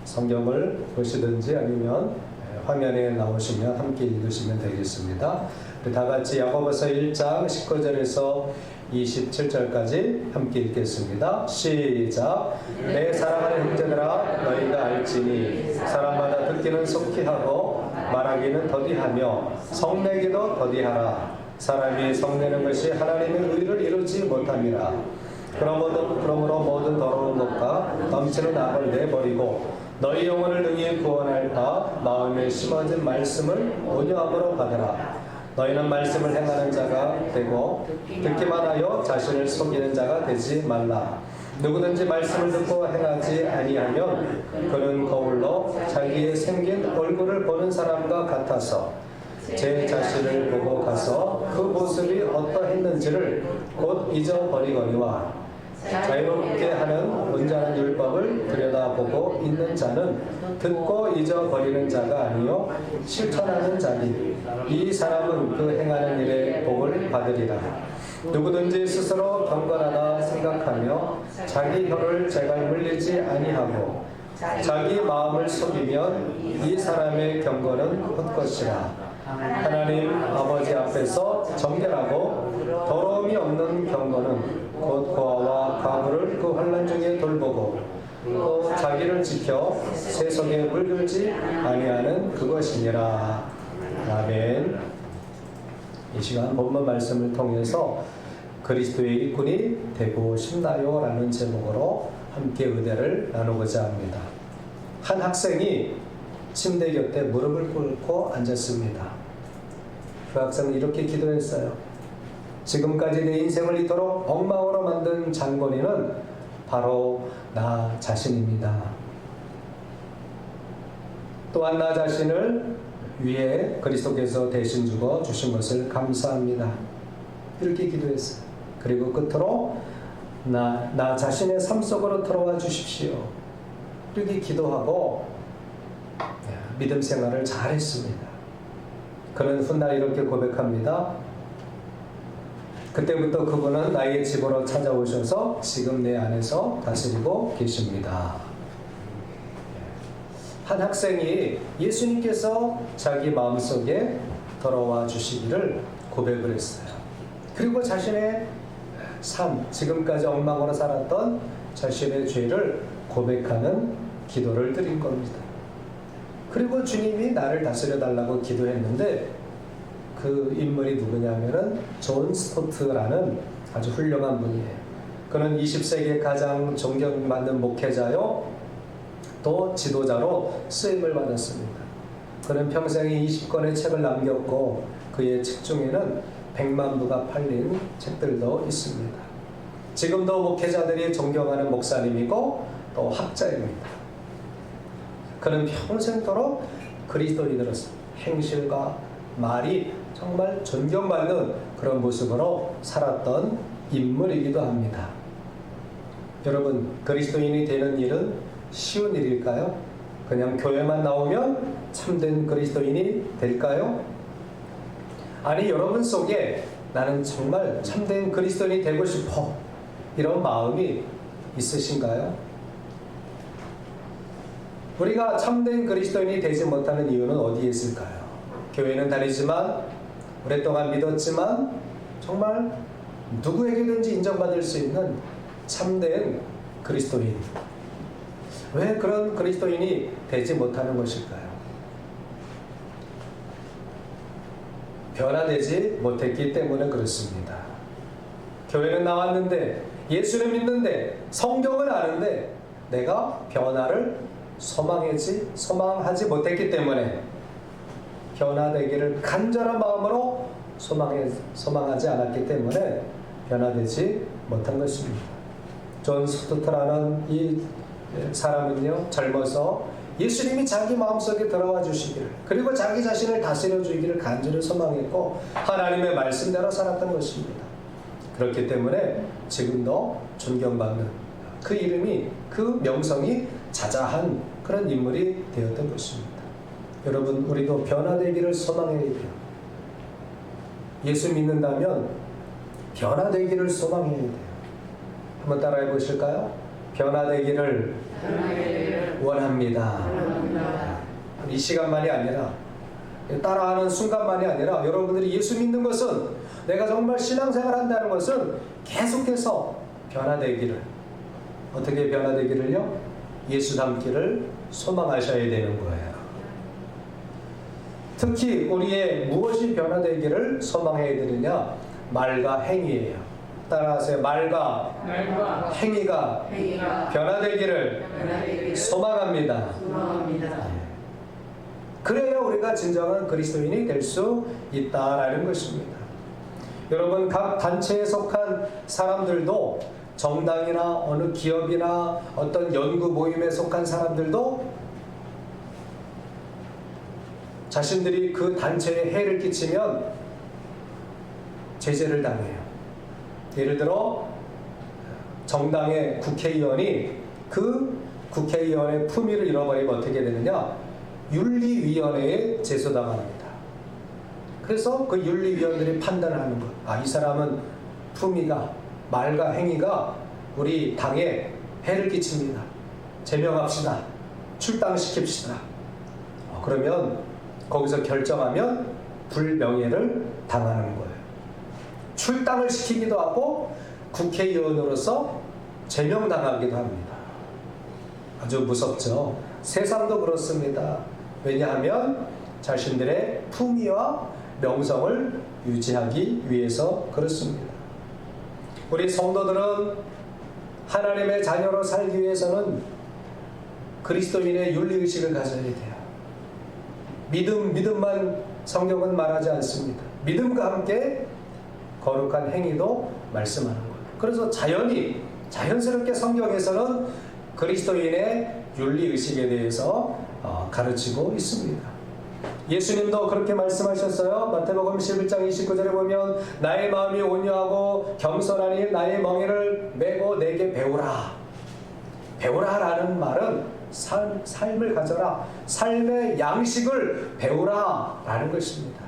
성경을 보시든지 아니면 화면에 나오시면 함께 읽으시면 되겠습니다. 다 같이 야고보서 1장 19절에서 27절까지 함께 읽겠습니다. 시작. 내 사랑하는 형제들아, 너희가 알지니 사람마다 듣기는 속히 하고 말하기는 더디하며 성내기도 더디하라. 사람이 성내는 것이 하나님의 의를 이루지 못함이라. 그러므로 모든 더러운 것과 넘치는 악을 내버리고 너희 영혼을 능히 구원할 바 마음에 심어진 말씀을 온유함으로 받으라. 너희는 말씀을 행하는 자가 되고 듣기만 하여 자신을 속이는 자가 되지 말라. 누구든지 말씀을 듣고 행하지 아니하면 그는 거울로 자기의 생긴 얼굴을 보는 사람과 같아서 제 자신을 보고 가서 그 모습이 어떠했는지를 곧 잊어버리거니와 자유롭게 하는 온전한 율법을 들여다보고 있는 자는 듣고 잊어버리는 자가 아니요 실천하는 자니 이 사람은 그 행하는 일에 복을 받으리라. 누구든지 스스로 경건하다 생각하며 자기 혀를 제갈 물리지 아니하고 자기 마음을 속이면 이 사람의 경건은 헛것이라. 하나님 아버지 앞에서 정결하고 더러움이 없는 경건은 곧 고아와 과부를 그 환난 중에 돌보고 또 자기를 지켜 세속에 물들지 아니하는 그것이니라. 아멘. 이 시간 본문 말씀을 통해서 그리스도의 일꾼이 되고 싶나요? 라는 제목으로 함께 의대를 나누고자 합니다. 한 학생이 침대 곁에 무릎을 꿇고 앉았습니다. 그 학생은 이렇게 기도했어요. 지금까지 내 인생을 이토록 엉망으로 만든 장본인은 바로 나 자신입니다. 또한 나 자신을 위해 그리스도께서 대신 죽어 주신 것을 감사합니다. 이렇게 기도했어요. 그리고 끝으로 나 자신의 삶 속으로 들어와 주십시오. 이렇게 기도하고 믿음 생활을 잘했습니다. 그런 훗날 이렇게 고백합니다. 그때부터 그분은 나의 집으로 찾아오셔서 지금 내 안에서 다스리고 계십니다. 한 학생이 예수님께서 자기 마음속에 들어와 주시기를 고백을 했어요. 그리고 자신의 삶, 지금까지 엉망으로 살았던 자신의 죄를 고백하는 기도를 드린 겁니다. 그리고 주님이 나를 다스려 달라고 기도했는데 그 인물이 누구냐면은 존 스토트라는 아주 훌륭한 분이에요. 그는 20세기에 가장 존경받는 목회자요 또 지도자로 쓰임을 받았습니다. 그는 평생에 20권의 책을 남겼고 그의 책 중에는 100만 부가 팔린 책들도 있습니다. 지금도 목회자들이 존경하는 목사님이고 또 학자입니다. 그는 평생토록 그리스도인으로서 행실과 말이 정말 존경받는 그런 모습으로 살았던 인물이기도 합니다. 여러분, 그리스도인이 되는 일은 쉬운 일일까요? 그냥 교회만 나오면 참된 그리스도인이 될까요? 아니, 여러분 속에 나는 정말 참된 그리스도인이 되고 싶어, 이런 마음이 있으신가요? 우리가 참된 그리스도인이 되지 못하는 이유는 어디에 있을까요? 교회는 다니지만 오랫동안 믿었지만 정말 누구에게든지 인정받을 수 있는 참된 그리스도인, 왜 그런 그리스도인이 되지 못하는 것일까요? 변화되지 못했기 때문에 그렇습니다. 교회는 나왔는데, 예수를 믿는데, 성경을 아는데 내가 변화를 소망하지 못했기 때문에, 변화되기를 간절한 마음으로 소망하지 않았기 때문에 변화되지 못한 것입니다. 존 스토트라는 이 사람은요, 젊어서 예수님이 자기 마음속에 들어와 주시기를, 그리고 자기 자신을 다스려 주기를 간절히 소망했고 하나님의 말씀대로 살았던 것입니다. 그렇기 때문에 지금도 존경받는 그 이름이, 그 명성이 자자한 그런 인물이 되었던 것입니다. 여러분, 우리도 변화되기를 소망해야 돼요. 예수 믿는다면 변화되기를 소망해야 돼요. 한번 따라해 보실까요? 변화되기를 원합니다. 이 시간만이 아니라 따라하는 순간만이 아니라 여러분들이 예수 믿는 것은 내가 정말 신앙생활 한다는 것은 계속해서 변화되기를, 어떻게 변화되기를요? 예수 닮기를 소망하셔야 되는 거예요. 특히 우리의 무엇이 변화되기를 소망해야 되느냐? 말과 행위예요. 따라하세요. 말과 행위가 변화되기를 소망합니다. 그래야 우리가 진정한 그리스도인이 될 수 있다라는 것입니다. 여러분, 각 단체에 속한 사람들도, 정당이나 어느 기업이나 어떤 연구 모임에 속한 사람들도 자신들이 그 단체에 해를 끼치면 제재를 당해요. 예를 들어 정당의 국회의원이 그 국회의원의 품위를 잃어버리면 어떻게 되느냐? 윤리위원회에 제소당합니다. 그래서 그 윤리위원들이 판단하는 것. 이 사람은 품위가, 말과 행위가 우리 당에 해를 끼칩니다. 제명합시다. 출당시킵시다. 그러면 거기서 결정하면 불명예를 당하는 거예요. 출당을 시키기도 하고 국회의원으로서 제명당하기도 합니다. 아주 무섭죠. 세상도 그렇습니다. 왜냐하면 자신들의 품위와 명성을 유지하기 위해서 그렇습니다. 우리 성도들은 하나님의 자녀로 살기 위해서는 그리스도인의 윤리의식을 가져야 돼요. 믿음만 성경은 말하지 않습니다. 믿음과 함께 거룩한 행위도 말씀하는 거예요. 그래서 자연스럽게 성경에서는 그리스도인의 윤리의식에 대해서 가르치고 있습니다. 예수님도 그렇게 말씀하셨어요. 마태복음 11장 29절에 보면 나의 마음이 온유하고 겸손하니 나의 멍에를 메고 내게 배우라. 배우라라는 말은 삶을 가져라. 삶의 양식을 배우라라는 것입니다.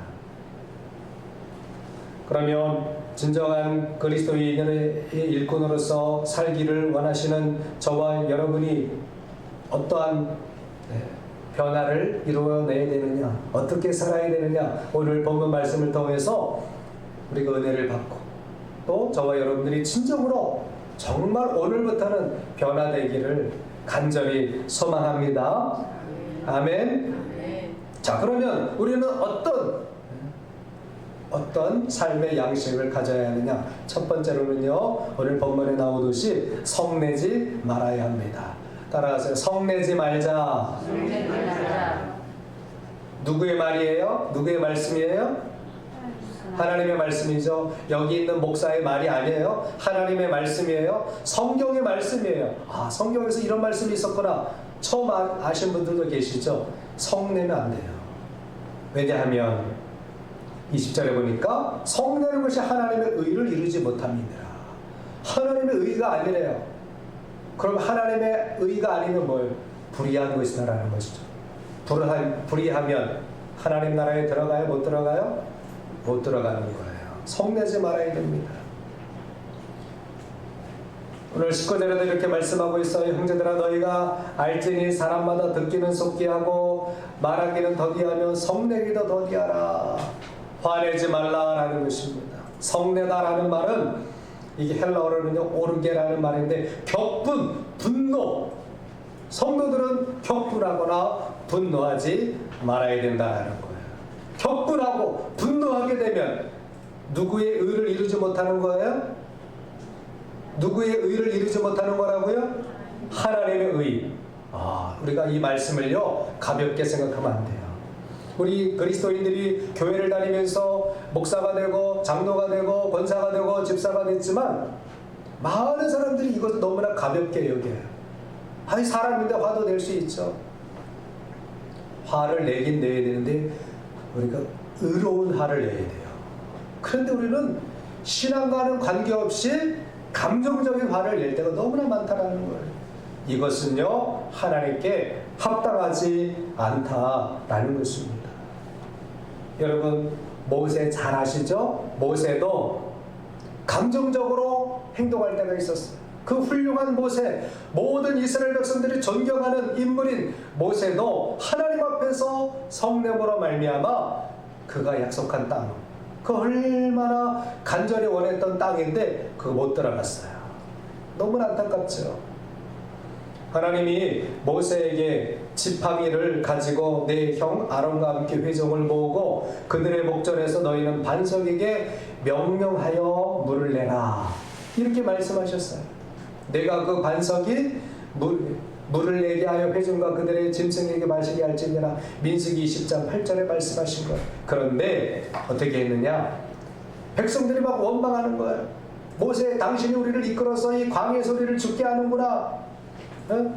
그러면 진정한 그리스도인의 일꾼으로서 살기를 원하시는 저와 여러분이 어떠한 변화를 이루어내야 되느냐, 어떻게 살아야 되느냐, 오늘 본문 말씀을 통해서 우리가 은혜를 받고 또 저와 여러분들이 진정으로 정말 오늘부터는 변화되기를 간절히 소망합니다. 아멘. 자, 그러면 우리는 어떤 삶의 양식을 가져야 하느냐? 첫 번째로는요, 오늘 본문에 나오듯이 성내지 말아야 합니다. 따라하세요. 성내지 말자. 누구의 말이에요? 누구의 말씀이에요? 하나님의 말씀이죠. 여기 있는 목사의 말이 아니에요. 하나님의 말씀이에요. 성경의 말씀이에요. 성경에서 이런 말씀이 있었구나. 처음 아신 분들도 계시죠? 성내면 안 돼요. 왜냐하면 20절에 보니까 성내는 것이 하나님의 의를 이루지 못합니다. 하나님의 의가 아니래요. 그럼 하나님의 의가 아니면 뭐예요? 불의한 것이다라는 것이죠. 불의하면 하나님 나라에 들어가요? 못 들어가요? 못 들어가는 거예요. 성내지 말아야 됩니다. 오늘 19절에도 이렇게 말씀하고 있어요. 형제들아 너희가 알지니 사람마다 듣기는 속기하고 말하기는 더디하며 성내기도 더디하라. 화내지 말라라는 것입니다. 성내다라는 말은 이게 헬라어로는요 오르게라는 말인데 격분, 분노. 성도들은 격분하거나 분노하지 말아야 된다는 거예요. 격분하고 분노하게 되면 누구의 의를 이루지 못하는 거예요? 누구의 의를 이루지 못하는 거라고요? 하나님의 의. 우리가 이 말씀을요 가볍게 생각하면 안 돼요. 우리 그리스도인들이 교회를 다니면서 목사가 되고 장로가 되고 권사가 되고 집사가 됐지만 많은 사람들이 이것을 너무나 가볍게 여겨요. 사람인데 화도 낼 수 있죠. 화를 내긴 내야 되는데 우리가 의로운 화를 내야 돼요. 그런데 우리는 신앙과는 관계없이 감정적인 화를 낼 때가 너무나 많다라는 거예요. 이것은요 하나님께 합당하지 않다라는 것입니다. 여러분 모세 잘 아시죠? 모세도 감정적으로 행동할 때가 있었어요. 그 훌륭한 모세, 모든 이스라엘 백성들이 존경하는 인물인 모세도 하나님 앞에서 성냄으로 말미암아 그가 약속한 땅, 그 얼마나 간절히 원했던 땅인데 그거 못 들어갔어요. 너무나 안타깝죠. 하나님이 모세에게 지팡이를 가지고 내 형 아론과 함께 회중을 모으고 그들의 목전에서 너희는 반석에게 명령하여 물을 내라, 이렇게 말씀하셨어요. 내가 그 반석이 물을 내게 하여 회중과 그들의 짐승에게 마시게 할지니라. 민수기 20장 8절에 말씀하신 거예요. 그런데 어떻게 했느냐? 백성들이 막 원망하는 거예요. 모세, 당신이 우리를 이끌어서 이 광야에서 우리를 죽게 하는구나.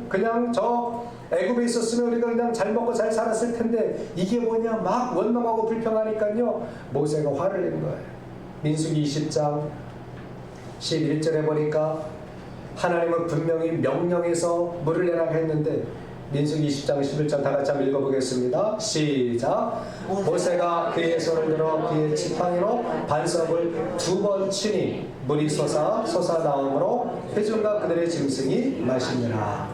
그냥 저 애굽에 있었으면 우리가 그냥 잘 먹고 잘 살았을 텐데 이게 뭐냐, 막 원망하고 불평하니까요, 모세가 화를 낸 거예요. 민수기 20장 11절에 보니까 하나님은 분명히 명령해서 물을 내라고 했는데, 민수기 20장 11절 다 같이 한번 읽어보겠습니다. 시작. 모세가 그의 손을 들어 그의 지팡이로 반석을 2번 치니 물이 솟아 나오므로 회중과 그들의 짐승이 마시니라.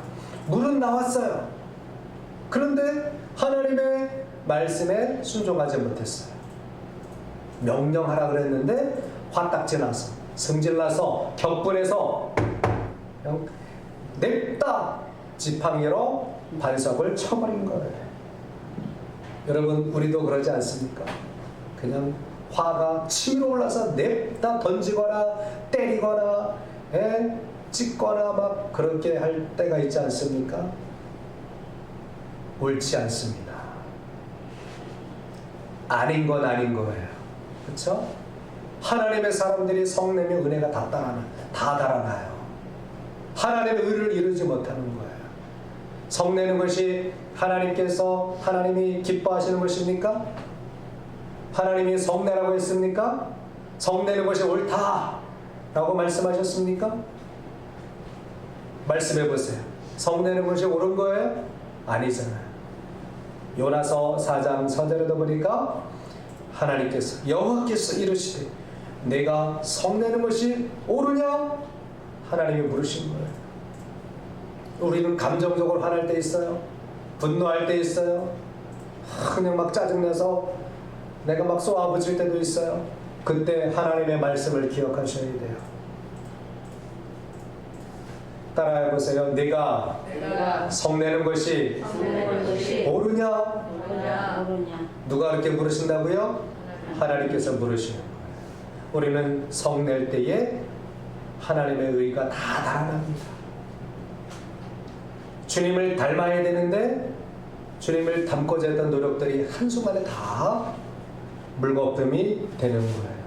물은 나왔어요. 그런데 하나님의 말씀에 순종하지 못했어요. 명령하라 그랬는데 화딱지 나서, 성질나서, 격분해서 그냥 냅다 지팡이로 반석을 쳐버린 거예요. 여러분, 우리도 그러지 않습니까? 그냥 화가 치밀어 올라서 냅다 던지거나 때리거나 찍거나 막 그렇게 할 때가 있지 않습니까? 옳지 않습니다. 아닌 건 아닌 거예요. 그렇죠? 하나님의 사람들이 성냄의 은혜가 다 달아나요. 하나님의 의를 이루지 못하는 거예요. 성내는 것이 하나님이 기뻐하시는 것입니까? 하나님이 성내라고 했습니까? 성내는 것이 옳다라고 말씀하셨습니까? 말씀해 보세요. 성내는 것이 옳은 거예요? 아니잖아요. 요나서 4장 4절에도 보니까 여호와께서 이르시되 내가 성내는 것이 옳으냐? 하나님이 물으신 거예요. 우리는 감정적으로 화날 때 있어요. 분노할 때 있어요. 그냥 막 짜증내서 내가 막 쏘아붙일 때도 있어요. 그때 하나님의 말씀을 기억하셔야 돼요. 따라해보세요. 내가 성내는 것이 옳으냐? 누가 그렇게 물으신다고요? 하나님께서 물으시는 거예요. 우리는 성낼 때에 하나님의 의가 다 달아납니다. 주님을 닮아야 되는데 주님을 닮고자 했던 노력들이 한순간에 다 물거품이 되는 거예요.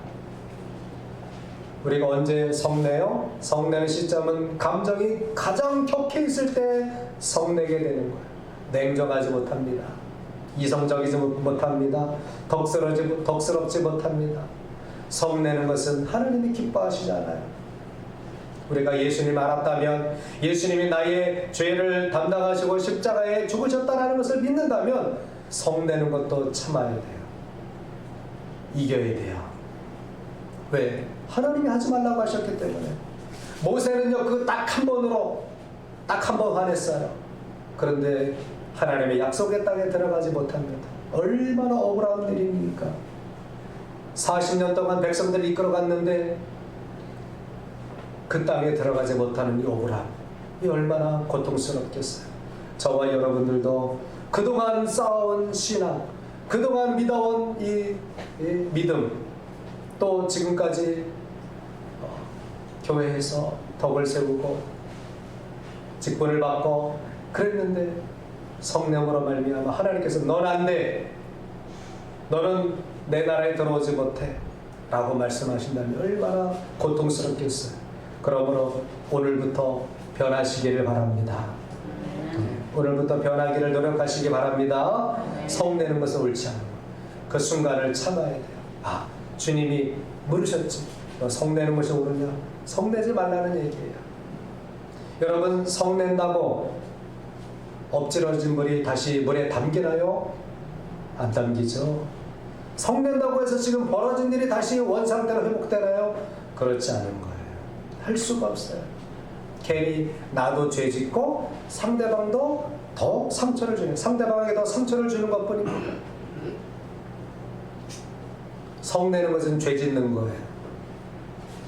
우리가 언제 성내요? 성내는 시점은 감정이 가장 격해 있을 때 성내게 되는 거예요. 냉정하지 못합니다. 이성적이지 못합니다. 덕스럽지 못합니다. 성내는 것은 하나님이 기뻐하시지 않아요. 우리가 예수님 알았다면, 예수님이 나의 죄를 담당하시고 십자가에 죽으셨다는 것을 믿는다면 성내는 것도 참아야 돼요. 이겨야 돼요. 왜? 하나님이 하지 말라고 하셨기 때문에. 모세는요, 그 딱 한 번 화냈어요. 그런데 하나님의 약속의 땅에 들어가지 못합니다. 얼마나 억울한 일입니까? 40년 동안 백성들을 이끌어갔는데 그 땅에 들어가지 못하는 이 억울함, 이 얼마나 고통스럽겠어요. 저와 여러분들도 그동안 쌓아온 신앙, 그동안 믿어온 이 믿음, 또 지금까지 교회에서 덕을 세우고 직분을 받고 그랬는데 성령으로 말미암아 하나님께서 넌 안 돼, 너는 내 나라에 들어오지 못해 라고 말씀하신다면 얼마나 고통스럽겠어요. 그러므로 오늘부터 변하시기를 바랍니다. 오늘부터 변하기를 노력하시기 바랍니다. 성내는 것은 옳지 않은 것, 그 순간을 참아야 돼요. 주님이 물으셨지, 너 성내는 것이 옳으냐? 성내지 말라는 얘기예요. 여러분, 성낸다고 엎질러진 물이 다시 물에 담기나요? 안 담기죠. 성낸다고 해서 지금 벌어진 일이 다시 원상태로 회복되나요? 그렇지 않은 거예요. 할 수가 없어요. 괜히 나도 죄 짓고 상대방도 더 상처를 주는, 상대방에게 더 상처를 주는 것뿐입니다. 성내는 것은 죄 짓는 거예요.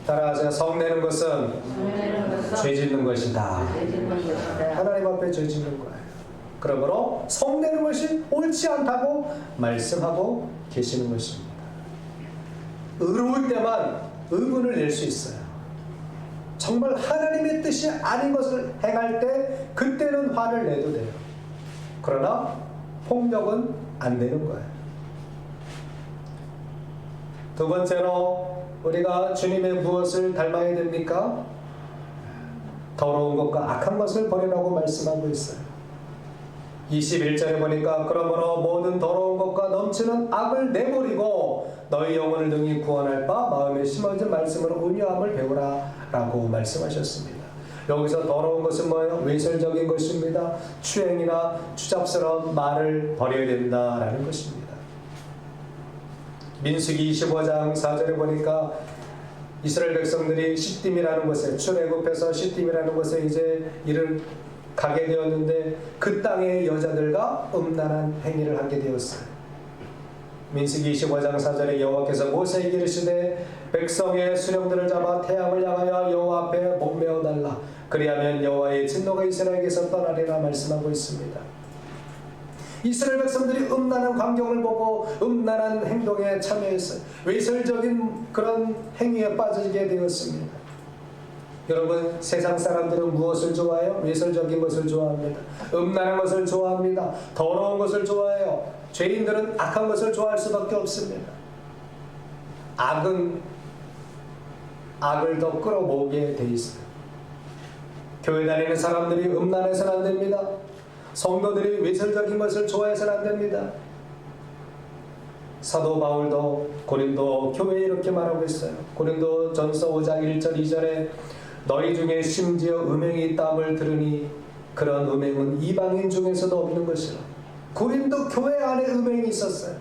따라하세요. 성내는 것은 죄 짓는 것이다. 하나님 앞에 죄 짓는 거예요. 그러므로 성내는 것이 옳지 않다고 말씀하고 계시는 것입니다. 의로울 때만 의문을 낼 수 있어요. 정말 하나님의 뜻이 아닌 것을 행할 때 그때는 화를 내도 돼요. 그러나 폭력은 안 되는 거예요. 두 번째로 우리가 주님의 무엇을 닮아야 됩니까? 더러운 것과 악한 것을 버리라고 말씀하고 있어요. 21절에 보니까 그러므로 모든 더러운 것과 넘치는 악을 내버리고 너희 영혼을 능히 구원할 바 마음에 심어진 말씀으로 온유함을 배우라 라고 말씀하셨습니다. 여기서 더러운 것은 뭐예요? 외설적인 것입니다. 추행이나 추잡스러운 말을 버려야 된다라는 것입니다. 민수기 25장 4절에 보니까 이스라엘 백성들이 시딤이라는 곳에, 출애굽해서 시딤이라는 곳에 이제 이를 가게 되었는데 그 땅의 여자들과 음란한 행위를 하게 되었어요. 민수기 25장 4절에 여호와께서 모세에게 이르시되 백성의 수령들을 잡아 태양을 향하여 여호와 앞에 목매어 달라. 그리하면 여호와의 진노가 이스라엘에게서 떠나리라 말씀하고 있습니다. 이스라엘 백성들이 음란한 광경을 보고 음란한 행동에 참여했어요. 외설적인 그런 행위에 빠지게 되었습니다. 여러분, 세상 사람들은 무엇을 좋아해요? 외설적인 것을 좋아합니다. 음란한 것을 좋아합니다. 더러운 것을 좋아해요. 죄인들은 악한 것을 좋아할 수밖에 없습니다. 악은 악을 더 끌어모으게 돼 있어요. 교회 다니는 사람들이 음란해서는 안 됩니다. 성도들이 외설적인 것을 좋아해서는 안 됩니다. 사도 바울도 고린도 교회에 이렇게 말하고 있어요. 고린도 전서 5장 1절 2절에 너희 중에 심지어 음행이 있다함을 들으니 그런 음행은 이방인 중에서도 없는 것이라. 고린도 교회 안에 음행이 있었어요.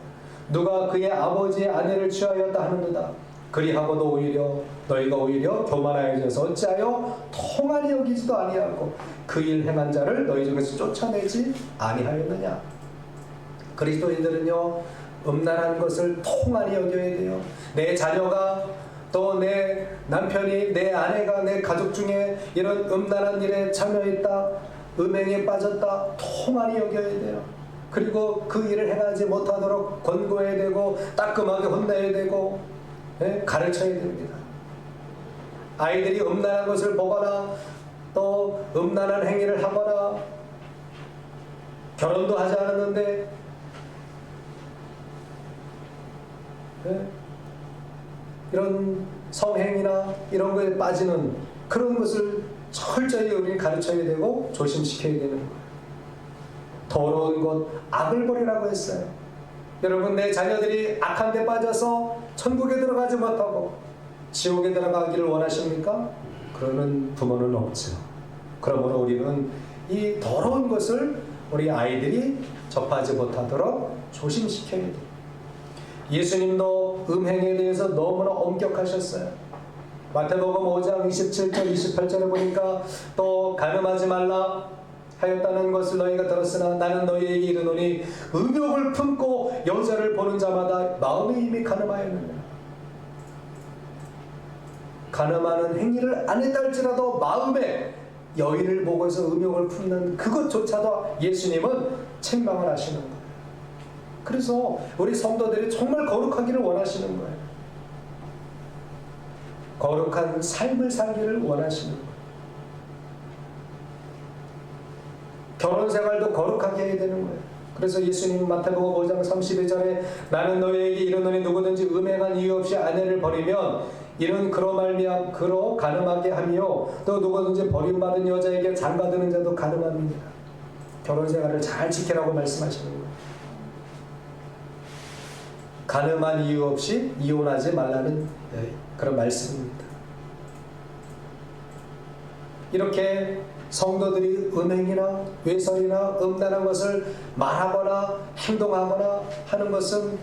누가 그의 아버지의 아내를 취하였다 하는도다. 그리하고도 오히려 너희가 오히려 교만하여져서 어찌하여 통하니 여기지도 아니하고 그 일 행한 자를 너희 중에서 쫓아내지 아니하였느냐. 그리스도인들은요, 음란한 것을 통하니 여겨야 돼요. 내 자녀가 또 내 남편이, 내 아내가, 내 가족 중에 이런 음란한 일에 참여했다, 음행에 빠졌다, 통하니 여겨야 돼요. 그리고 그 일을 행하지 못하도록 권고해야 되고 따끔하게 혼내야 되고 가르쳐야 됩니다. 아이들이 음란한 것을 보거나 또 음란한 행위를 하거나 결혼도 하지 않았는데 이런 성행위나 이런 거에 빠지는 그런 것을 철저히 우리는 가르쳐야 되고 조심시켜야 되는 거예요. 더러운 것, 악을 버리라고 했어요. 여러분, 내 자녀들이 악한 데 빠져서 천국에 들어가지 못하고 지옥에 들어가기를 원하십니까? 그러는 부모는 없죠. 그러므로 우리는 이 더러운 것을 우리 아이들이 접하지 못하도록 조심시켜야 돼요. 예수님도 음행에 대해서 너무나 엄격하셨어요. 마태복음 5장 27절 28절에 보니까 또 간음하지 말라 하였다는 것을 너희가 들었으나 나는 너희에게 이르노니 음욕을 품고 여자를 보는 자마다 마음에 이미 간음하였느니라. 간음하는 행위를 안 했다 할지라도 마음에 여인을 보고서 음욕을 품는 그것조차도 예수님은 책망을 하시는 거예요. 그래서 우리 성도들이 정말 거룩하기를 원하시는 거예요. 거룩한 삶을 살기를 원하시는 거예요. 결혼 생활도 거룩하게 해야 되는 거예요. 그래서 예수님은 마태복음 5장 32절에 나는 너희에게 이르노니 누구든지 음행한 이유 없이 아내를 버리면 이는 그로 말미암아 그로 간음하게 하며 또 누구든지 버림받은 여자에게 장가드는 자도 간음합니다. 결혼 생활을 잘 지키라고 말씀하시는 거예요. 간음한 이유 없이 이혼하지 말라는 그런 말씀입니다. 이렇게 성도들이 음행이나 외설이나 음란한 것을 말하거나 행동하거나 하는 것은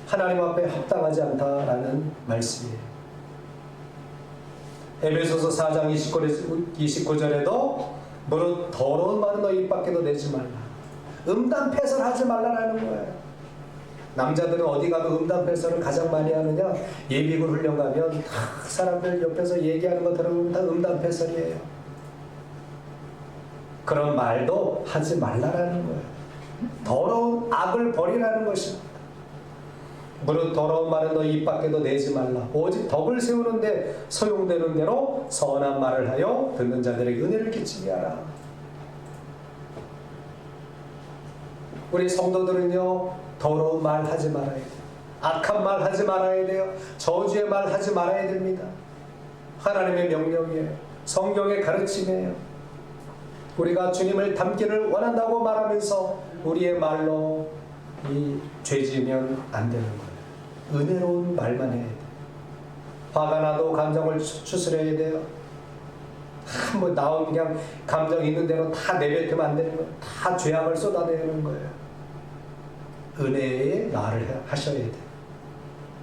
하나님 앞에 합당하지 않다라는 말씀이에요. 에베소서 4장 29절에도 무릇 더러운 말은 너 입 밖에도 내지 말라. 음담패설하지 말라라는 거예요. 남자들은 어디 가도 음담패설을 가장 많이 하느냐? 예비군 훈련 가면 다 사람들 옆에서 얘기하는 거 들어보면 다 음담패설이에요. 그런 말도 하지 말라라는 거예요. 더러운 악을 버리라는 것입니다. 무릇 더러운 말은 너 입 밖에도 내지 말라. 오직 덕을 세우는데 소용되는 대로 선한 말을 하여 듣는 자들에게 은혜를 끼치게 하라. 우리 성도들은요, 더러운 말 하지 말아야 돼요. 악한 말 하지 말아야 돼요. 저주의 말 하지 말아야 됩니다. 하나님의 명령이에요. 성경의 가르침이에요. 우리가 주님을 닮기를 원한다고 말하면서 우리의 말로 이 죄 지으면 안 되는 거예요. 은혜로운 말만 해야 돼요. 화가 나도 감정을 추스려야 돼요. 뭐 나온 그냥 감정 있는 대로 다 내뱉으면 안 되는 거예요. 다 죄악을 쏟아내는 거예요. 은혜의 말을 하셔야 돼요.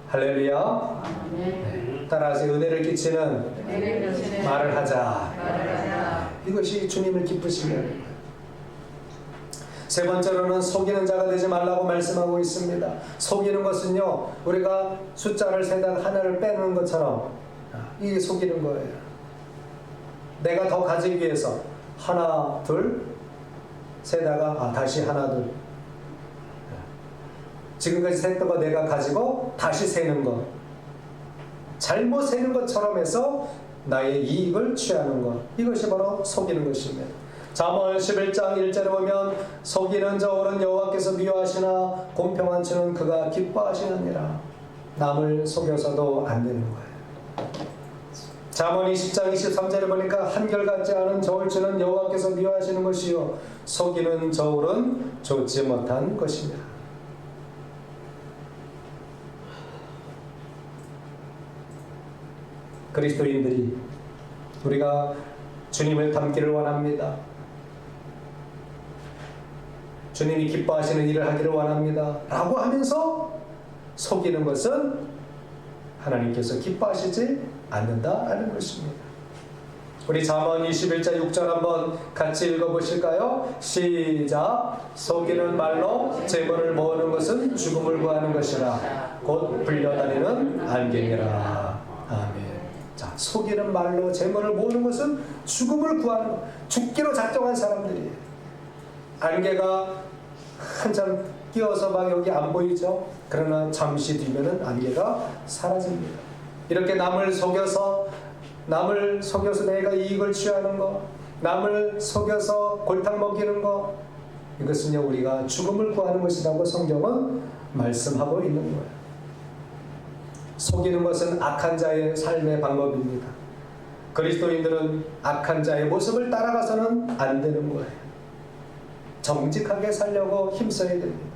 할렐루야. 네. 따라서 은혜를 끼치는 말을 하자. 이것이 주님을 기쁘시게 하는 거예요. 세 번째로는 속이는 자가 되지 말라고 말씀하고 있습니다. 속이는 것은요, 우리가 숫자를 세다가 하나를 빼는 것처럼 이게 속이는 거예요. 내가 더 가지기 위해서 하나, 둘 세다가 다시 하나, 둘. 지금까지 셌던 거 내가 가지고 다시 세는 것. 잘못 세는 것처럼 해서 나의 이익을 취하는 것. 이것이 바로 속이는 것입니다. 잠언 11장 1절에 보면 속이는 저울은 여호와께서 미워하시나 공평한 주는 그가 기뻐하시느니라. 남을 속여서도 안 되는 거예요. 잠언 20장 23절에 보니까 한결같지 않은 저울주는 여호와께서 미워하시는 것이요 속이는 저울은 좋지 못한 것입니다. 그리스도인들이 우리가 주님을 닮기를 원합니다. 주님이 기뻐하시는 일을 하기를 원합니다. 라고 하면서 속이는 것은 하나님께서 기뻐하시지 않는다라는 것입니다. 우리 잠언 21장 6절 한번 같이 읽어보실까요? 시작. 속이는 말로 재물을 모으는 것은 죽음을 구하는 것이라 곧 불려다니는 안개니라. 아멘. 자, 속이는 말로 재물을 모으는 것은 죽음을 구하는 것. 죽기로 작정한 사람들이에요. 안개가 한참 끼어서 막 여기 안 보이죠? 그러나 잠시 뒤면은 안개가 사라집니다. 이렇게 남을 속여서 내가 이익을 취하는 것, 남을 속여서 골탕 먹이는 것, 이것은요 우리가 죽음을 구하는 것이라고 성경은 말씀하고 있는 거예요. 속이는 것은 악한 자의 삶의 방법입니다. 그리스도인들은 악한 자의 모습을 따라가서는 안 되는 거예요. 정직하게 살려고 힘써야 됩니다.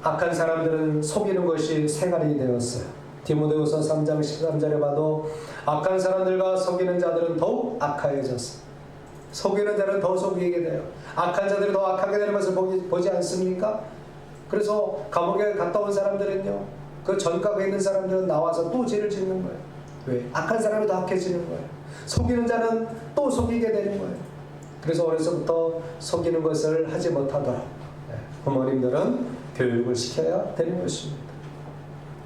악한 사람들은 속이는 것이 생활이 되었어요. 디모데후서 3장 13절에 봐도 악한 사람들과 속이는 자들은 더욱 악하여졌어요. 속이는 자는 더 속이게 돼요. 악한 자들이 더 악하게 되는 것을 보지 않습니까? 그래서 감옥에 갔다 온 사람들은요, 그 전과가 있는 사람들은 나와서 또 죄를 짓는 거예요. 왜? 악한 사람이 더 악해지는 거예요. 속이는 자는 또 속이게 되는 거예요. 그래서 어려서부터 속이는 것을 하지 못하도록 부모님들은 교육을 시켜야 되는 것입니다.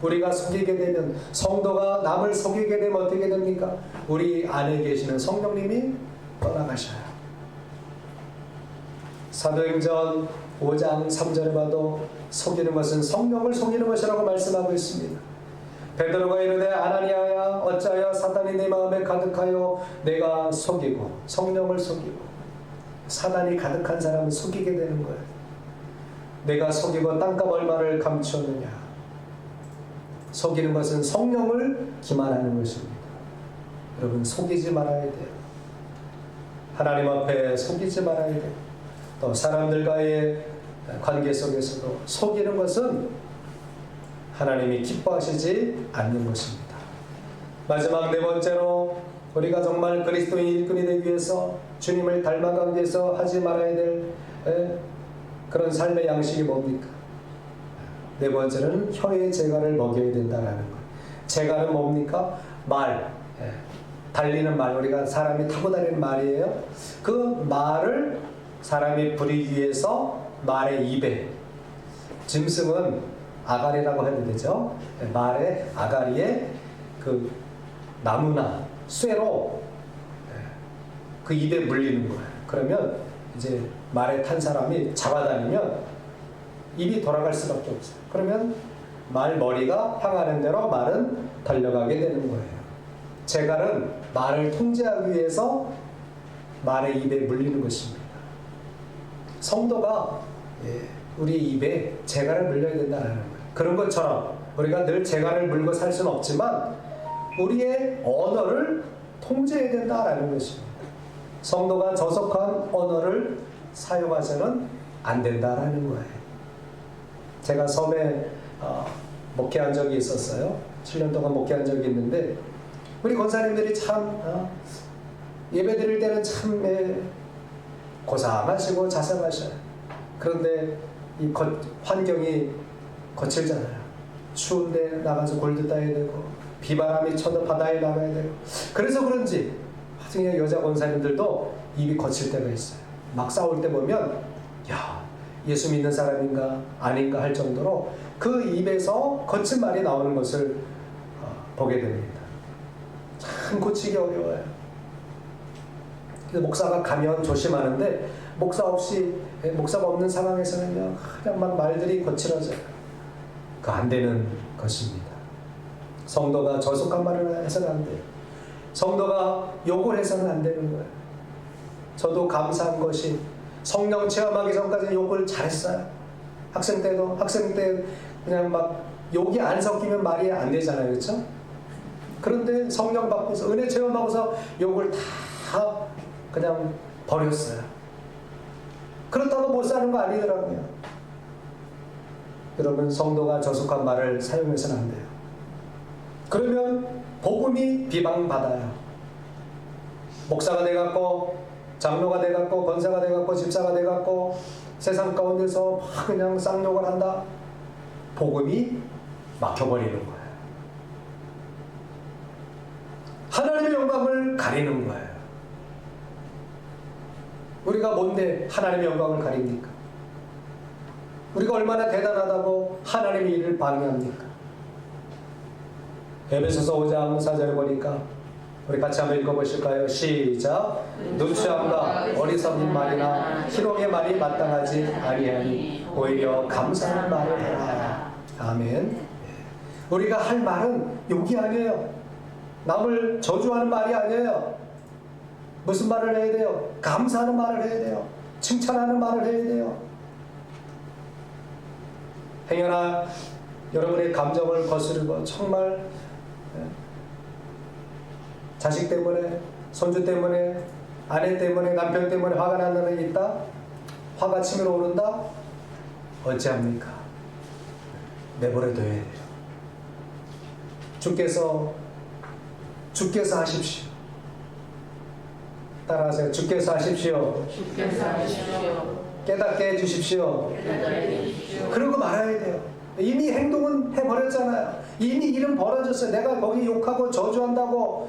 우리가 속이게 되면, 성도가 남을 속이게 되면 어떻게 됩니까? 우리 안에 계시는 성령님이 떠나가셔요. 사도행전 5장 3절에 봐도 속이는 것은 성령을 속이는 것이라고 말씀하고 있습니다. 베드로가 이르되 아나니아야 어찌하여 사단이 내 마음에 가득하여 내가 속이고, 성령을 속이고, 사단이 가득한 사람을 속이게 되는 거예요. 내가 속이고 땅값 얼마를 감추었느냐. 속이는 것은 성령을 기만하는 것입니다. 여러분, 속이지 말아야 돼요. 하나님 앞에 속이지 말아야 돼요. 또 사람들과의 관계 속에서도 속이는 것은 하나님이 기뻐하시지 않는 것입니다. 마지막 네 번째로 우리가 정말 그리스도인 일꾼이 되기 위해서, 주님을 닮아가기 위해서 하지 말아야 될 그런 삶의 양식이 뭡니까? 네 번째는 혀의 재갈을 먹여야 된다는 것. 제갈은 뭡니까? 말. 예. 달리는 말, 우리가 사람이 타고 다니는 말이에요. 그 말을 사람이 부리기 위해서 말의 입에, 짐승은 아가리라고 해도 되죠. 말의 아가리에 그 나무나 쇠로 그 입에 물리는 거예요. 그러면 이제 말에 탄 사람이 잡아다니면 입이 돌아갈 수밖에 없어요. 그러면 말 머리가 향하는 대로 말은 달려가게 되는 거예요. 제갈은 말을 통제하기 위해서 말의 입에 물리는 것입니다. 성도가 우리 입에 제갈을 물려야 된다는 거예요. 그런 것처럼 우리가 늘 제갈을 물고 살 수는 없지만 우리의 언어를 통제해야 된다는 것입니다. 성도가 저속한 언어를 사용하서는 안 된다라는 거예요. 제가 섬에 목회한 적이 있었어요. 7년 동안 목회한 적이 있는데 우리 권사님들이 참 예배 드릴 때는 참 고상하시고 자상하셔요. 그런데 이 환경이 거칠잖아요. 추운데 나가서 골드 따야 되고 비바람이 쳐도 바다에 나가야 되고 그래서 그런지 나중에 여자 권사님들도 입이 거칠 때가 있어요. 막 싸울 때 보면 야 예수 믿는 사람인가 아닌가 할 정도로 그 입에서 거친 말이 나오는 것을 보게 됩니다. 참 고치기 어려워요. 그래서 목사가 가면 조심하는데 목사가 없는 상황에서는요 그냥 막 말들이 거칠어져요. 그 안 되는 것입니다. 성도가 저속한 말을 해서는 안 돼요. 성도가 욕을 해서는 안 되는 거예요. 저도 감사한 것이 성령 체험하기 전까지 욕을 잘했어요. 학생 때 그냥 막 욕이 안 섞이면 말이 안 되잖아요. 그렇죠? 그런데 성령 받고서 은혜 체험하고서 욕을 다 그냥 버렸어요. 그렇다고 못 사는 거 아니더라고요. 여러분 성도가 저속한 말을 사용해서는 안 돼요. 그러면 복음이 비방받아요. 목사가 돼갖고 장로가 돼갖고 권사가 돼갖고 집사가 돼갖고 세상 가운데서 막 그냥 쌍욕을 한다. 복음이 막혀버리는 거예요. 하나님의 영광을 가리는 거예요. 우리가 뭔데 하나님의 영광을 가립니까? 우리가 얼마나 대단하다고 하나님의 일을 방해합니까? 에베소서 5장 4절을 보니까 우리 같이 한번 읽어보실까요? 시작. 누추함과 어리석은 말이나 희롱의 말이 마땅하지 아니하니 오히려 감사하는 말을 해라. 아멘. 우리가 할 말은 욕이 아니에요. 남을 저주하는 말이 아니에요. 무슨 말을 해야 돼요? 감사하는 말을 해야 돼요. 칭찬하는 말을 해야 돼요. 행여나 여러분의 감정을 거스르고 정말 자식 때문에, 손주 때문에, 아내 때문에, 남편 때문에 화가 나는 애가 있다? 화가 치밀어 오른다? 어찌합니까? 내버려둬야 돼요. 주께서 하십시오. 따라하세요. 주께서 하십시오. 깨닫게 해주십시오. 그러고 말아야 돼요. 이미 행동은 해버렸잖아요. 이미 일은 벌어졌어요. 내가 거기 욕하고 저주한다고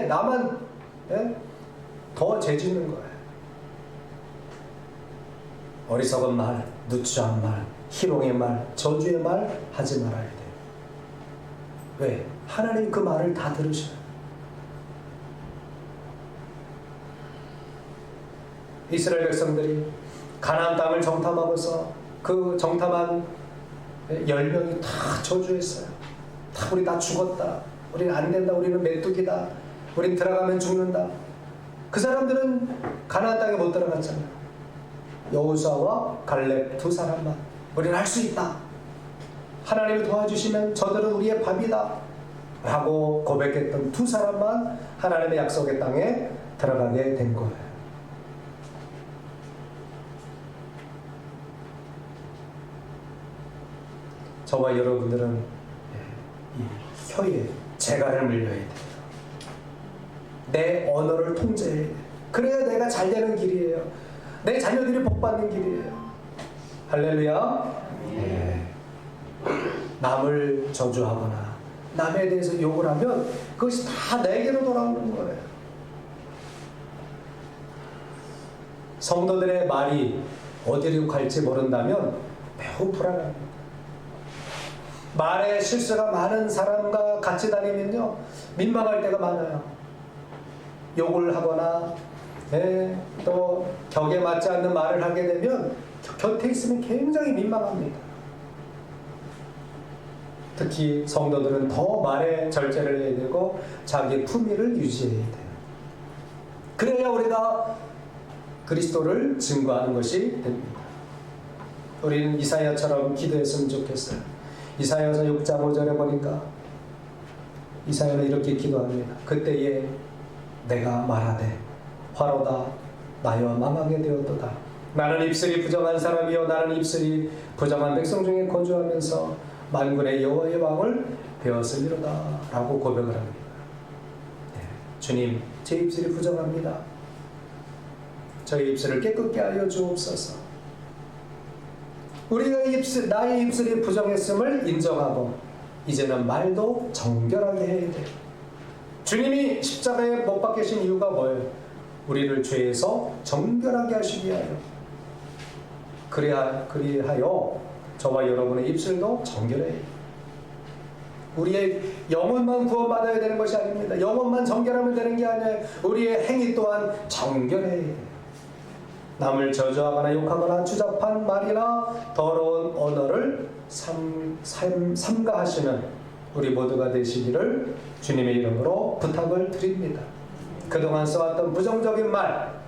나만 더 죄짓는 거예요. 어리석은 말, 누추한 말, 희롱의 말, 저주의 말 하지 말아야 돼요. 왜? 하나님 그 말을 다 들으셔요. 이스라엘 백성들이 가나안 땅을 정탐하고서 그 정탐한 10명이 다 저주했어요. 우리 다 죽었다. 우리는 안 된다. 우리는 메뚜기다. 우린 들어가면 죽는다. 그 사람들은 가나안 땅에 못 들어갔잖아요. 여호수아와 갈렙 두 사람만 우리는 할 수 있다. 하나님이 도와주시면 저들은 우리의 밥이다. 라고 고백했던 두 사람만 하나님의 약속의 땅에 들어가게 된 거예요. 저와 여러분들은 이 혀에 재갈을 물려야 돼요. 내 언어를 통제해야 돼요. 그래야 내가 잘 되는 길이에요. 내 자녀들이 복받는 길이에요. 할렐루야. 남을 저주하거나 남에 대해서 욕을 하면 그것이 다 내게로 돌아오는 거예요. 성도들의 말이 어디로 갈지 모른다면 매우 불안합니다. 말에 실수가 많은 사람과 같이 다니면요, 민망할 때가 많아요. 욕을 하거나 또 격에 맞지 않는 말을 하게 되면 곁에 있으면 굉장히 민망합니다. 특히 성도들은 더 말에 절제를 해야 되고 자기 품위를 유지해야 돼요. 그래야 우리가 그리스도를 증거하는 것이 됩니다. 우리는 이사야처럼 기도했으면 좋겠어요. 이사야서 6장 5절에 보니까 이사야는 이렇게 기도합니다. 그때에 내가 말하되 화로다 나여 망하게 되었도다. 나는 입술이 부정한 사람이요 나는 입술이 부정한 백성 중에 거주하면서 만군의 여호와의 왕을 배웠으리로다 라고 고백을 합니다. 주님, 제 입술이 부정합니다. 저희 입술을 깨끗게 하여 주옵소서. 우리가 나의 입술이 부정했음을 인정하고 이제는 말도 정결하게 해야 돼요. 주님이 십자가에 못 박히신 이유가 뭐예요? 우리를 죄에서 정결하게 하시기 위하여. 그리하여 저와 여러분의 입술도 정결해요. 우리의 영혼만 구원받아야 되는 것이 아닙니다. 영혼만 정결하면 되는 게 아니에요. 우리의 행위 또한 정결해야 돼요. 남을 저주하거나 욕하거나 추잡한 말이나 더러운 언어를 삼가하시는 우리 모두가 되시기를 주님의 이름으로 부탁을 드립니다. 그동안 써왔던 부정적인 말,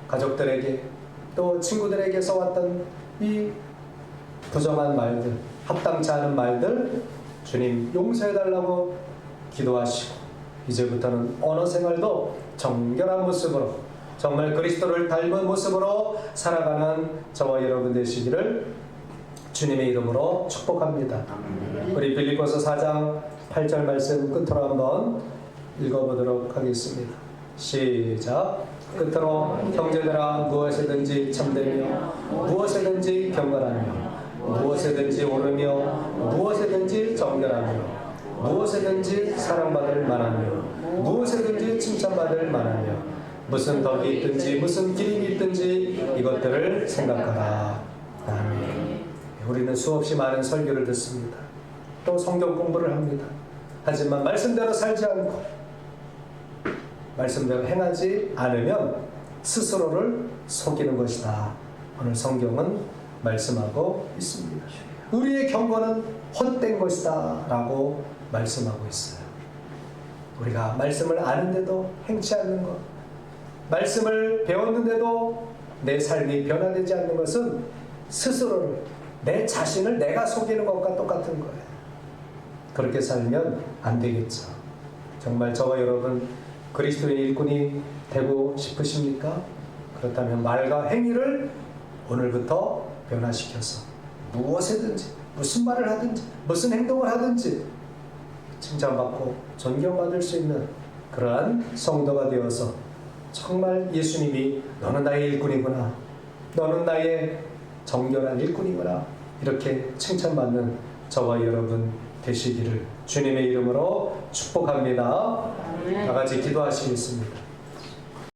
가족들에게 또 친구들에게 써왔던 이 부정한 말들, 합당치 않은 말들 주님 용서해달라고 기도하시고 이제부터는 언어 생활도 정결한 모습으로 정말 그리스도를 닮은 모습으로 살아가는 저와 여러분 되시기를 주님의 이름으로 축복합니다. 우리 빌립보서 4장 8절 말씀 끝으로 한번 읽어보도록 하겠습니다. 시작. 끝으로 형제들아 무엇이든지 참되며 무엇이든지 경건하며 무엇이든지 옳으며 무엇이든지 정결하며 무엇이든지 사랑받을 만하며 무엇이든지 칭찬받을 만하며 무슨 덕이 있든지 무슨 기림이 있든지 이것들을 생각하라. 아멘. 우리는 수없이 많은 설교를 듣습니다. 또 성경 공부를 합니다. 하지만 말씀대로 살지 않고 말씀대로 행하지 않으면 스스로를 속이는 것이다. 오늘 성경은 말씀하고 있습니다. 우리의 경건은 헛된 것이다 라고 말씀하고 있어요. 우리가 말씀을 아는데도 행치 않는 것, 말씀을 배웠는데도 내 삶이 변화되지 않는 것은 스스로를, 내 자신을 내가 속이는 것과 똑같은 거예요. 그렇게 살면 안 되겠죠. 정말 저와 여러분 그리스도의 일꾼이 되고 싶으십니까? 그렇다면 말과 행위를 오늘부터 변화시켜서 무엇이든지 무슨 말을 하든지 무슨 행동을 하든지 칭찬받고 존경받을 수 있는 그러한 성도가 되어서 정말 예수님이 너는 나의 일꾼이구나, 너는 나의 정결한 일꾼이구나 이렇게 칭찬받는 저와 여러분 되시기를 주님의 이름으로 축복합니다. 다 같이 기도하시겠습니다.